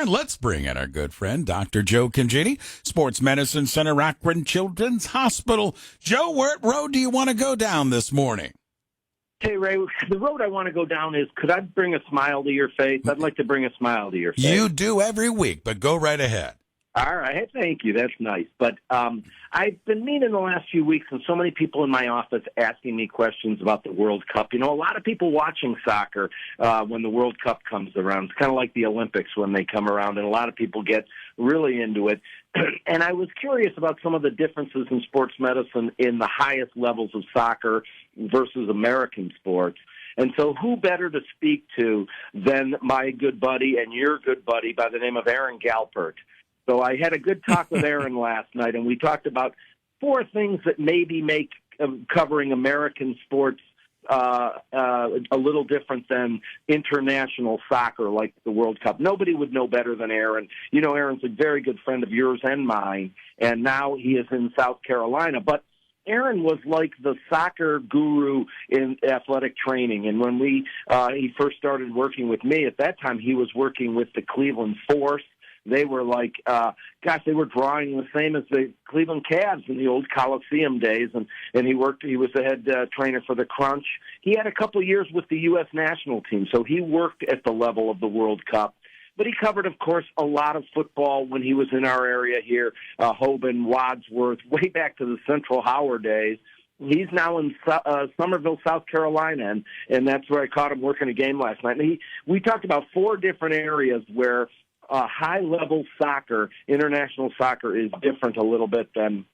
And let's bring in our good friend, Dr. Joe Congini, Sports Medicine Center, Akron Children's Hospital. Joe, what road do you want to go down this morning? Hey, Ray, the road I want to go down is, could I bring a smile to your face? I'd like to bring a smile to your face. You do every week, but go right ahead. All right. Thank you. That's nice. But I've been meeting the last few weeks, and so many people in my office asking me questions about the World Cup. You know, a lot of people watching soccer when the World Cup comes around. It's kind of like the Olympics when they come around, and a lot of people get really into it. And I was curious about some of the differences in sports medicine in the highest levels of soccer versus American sports. And so who better to speak to than my good buddy and your good buddy by the name of Aaron Galpert. So I had a good talk with Aaron last night, and we talked about 4 things that maybe make covering American sports a little different than international soccer like the World Cup. Nobody would know better than Aaron. You know, Aaron's a very good friend of yours and mine, and now he is in South Carolina. But Aaron was like the soccer guru in athletic training. And when he first started working with me, at that time he was working with the Cleveland Force. They were like, they were drawing the same as the Cleveland Cavs in the old Coliseum days. And he was the head trainer for the Crunch. He had a couple of years with the U.S. national team, so he worked at the level of the World Cup. But he covered, of course, a lot of football when he was in our area here, Hoban, Wadsworth, way back to the Central Howard days. He's now in Summerville, South Carolina, and that's where I caught him working a game last night. And we talked about 4 different areas where high-level soccer, international soccer, is different a little bit than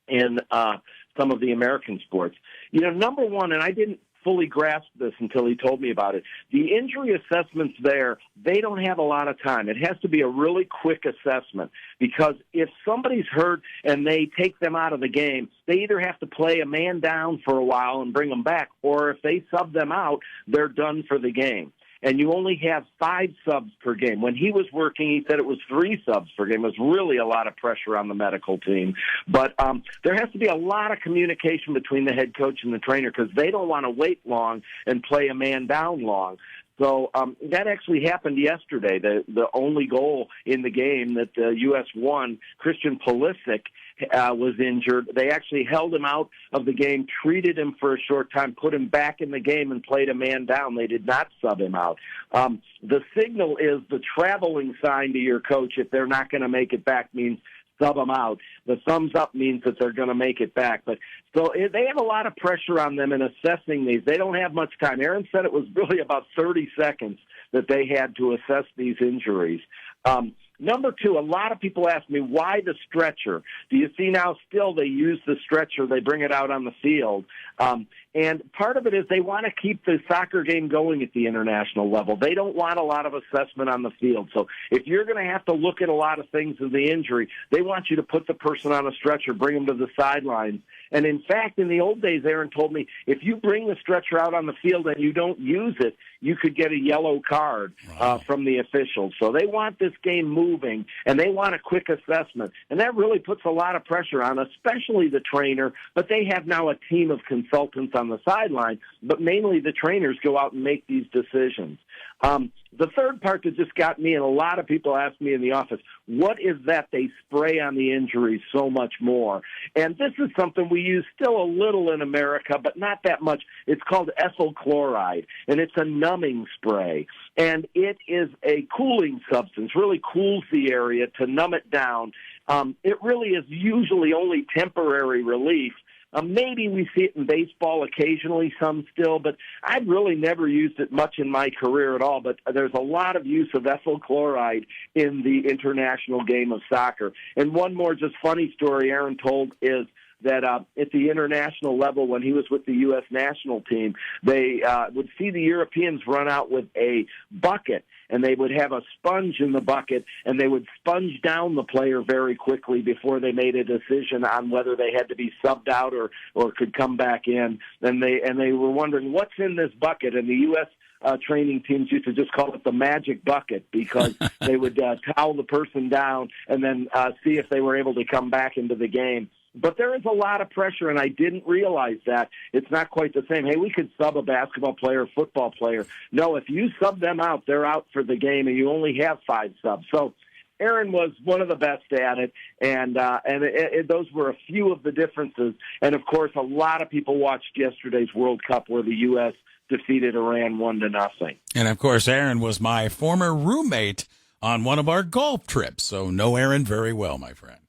in some of the American sports. You know, number one, and I didn't fully grasp this until he told me about it, the injury assessments there, they don't have a lot of time. It has to be a really quick assessment because if somebody's hurt and they take them out of the game, they either have to play a man down for a while and bring them back, or if they sub them out, they're done for the game. And you only have 5 subs per game. When he was working, he said it was 3 subs per game. It was really a lot of pressure on the medical team. But there has to be a lot of communication between the head coach and the trainer because they don't want to wait long and play a man down long. So that actually happened yesterday. The only goal in the game that the U.S. won, Christian Pulisic was injured. They actually held him out of the game, treated him for a short time, put him back in the game, and played a man down. They did not sub him out. The signal is the traveling sign to your coach if they're not going to make it back means sub them out. The thumbs up means that they're going to make it back. But so they have a lot of pressure on them in assessing these. They don't have much time. Aaron said it was really about 30 seconds that they had to assess these injuries. Number 2, a lot of people ask me, why the stretcher? Do you see now still they use the stretcher, they bring it out on the field. And part of it is they want to keep the soccer game going at the international level. They don't want a lot of assessment on the field. So if you're going to have to look at a lot of things of the injury, they want you to put the person on a stretcher, bring them to the sidelines. And in fact, in the old days, Aaron told me, if you bring the stretcher out on the field and you don't use it, you could get a yellow card from the officials. So they want this game moving, and they want a quick assessment. And that really puts a lot of pressure on, especially the trainer. But they have now a team of consultants on the sideline, but mainly the trainers go out and make these decisions. The third part that just got me, and a lot of people ask me in the office, what is that they spray on the injuries so much more? And this is something we use still a little in America, but not that much. It's called ethyl chloride, and it's a numbing spray. And it is a cooling substance, really cools the area to numb it down. It really is usually only temporary relief. Maybe we see it in baseball occasionally, some still, but I've really never used it much in my career at all. But there's a lot of use of ethyl chloride in the international game of soccer. And one more just funny story Aaron told is that at the international level, when he was with the U.S. national team, they would see the Europeans run out with a bucket, and they would have a sponge in the bucket, and they would sponge down the player very quickly before they made a decision on whether they had to be subbed out or could come back in. And they were wondering, what's in this bucket? And the U.S. Training teams used to just call it the magic bucket because they would towel the person down and then see if they were able to come back into the game. But there is a lot of pressure, and I didn't realize that. It's not quite the same. Hey, we could sub a basketball player, a football player. No, if you sub them out, they're out for the game, and you only have 5 subs. So Aaron was one of the best at it, and those were a few of the differences. And, of course, a lot of people watched yesterday's World Cup where the U.S. defeated Iran 1-0. And, of course, Aaron was my former roommate on one of our golf trips, so know Aaron very well, my friend.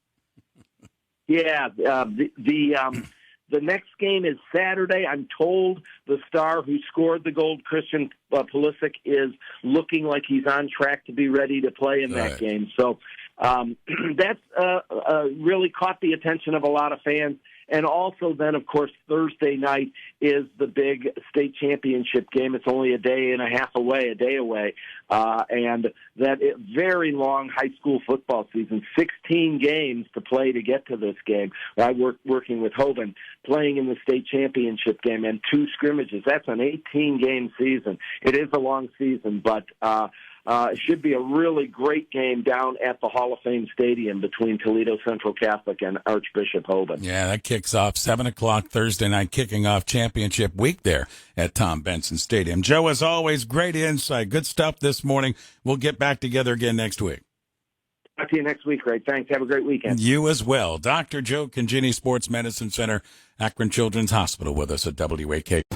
Yeah, the next game is Saturday. I'm told the star who scored the goal, Christian Pulisic, is looking like he's on track to be ready to play in that game. So that's really caught the attention of a lot of fans. And also then, of course, Thursday night is the big state championship game. It's only a day away. And that very long high school football season, 16 games to play to get to this game. I working with Hoban, playing in the state championship game and 2 scrimmages. That's an 18-game season. It is a long season, but it should be a really great game down at the Hall of Fame Stadium between Toledo Central Catholic and Archbishop Hoban. Yeah, that kicks off 7 o'clock Thursday night, kicking off championship week there at Tom Benson Stadium. Joe, as always, great insight. Good stuff this morning. We'll get back together again next week. Talk to you next week, Ray. Thanks. Have a great weekend. You as well. Dr. Joe Congini, Sports Medicine Center, Akron Children's Hospital, with us at WAK.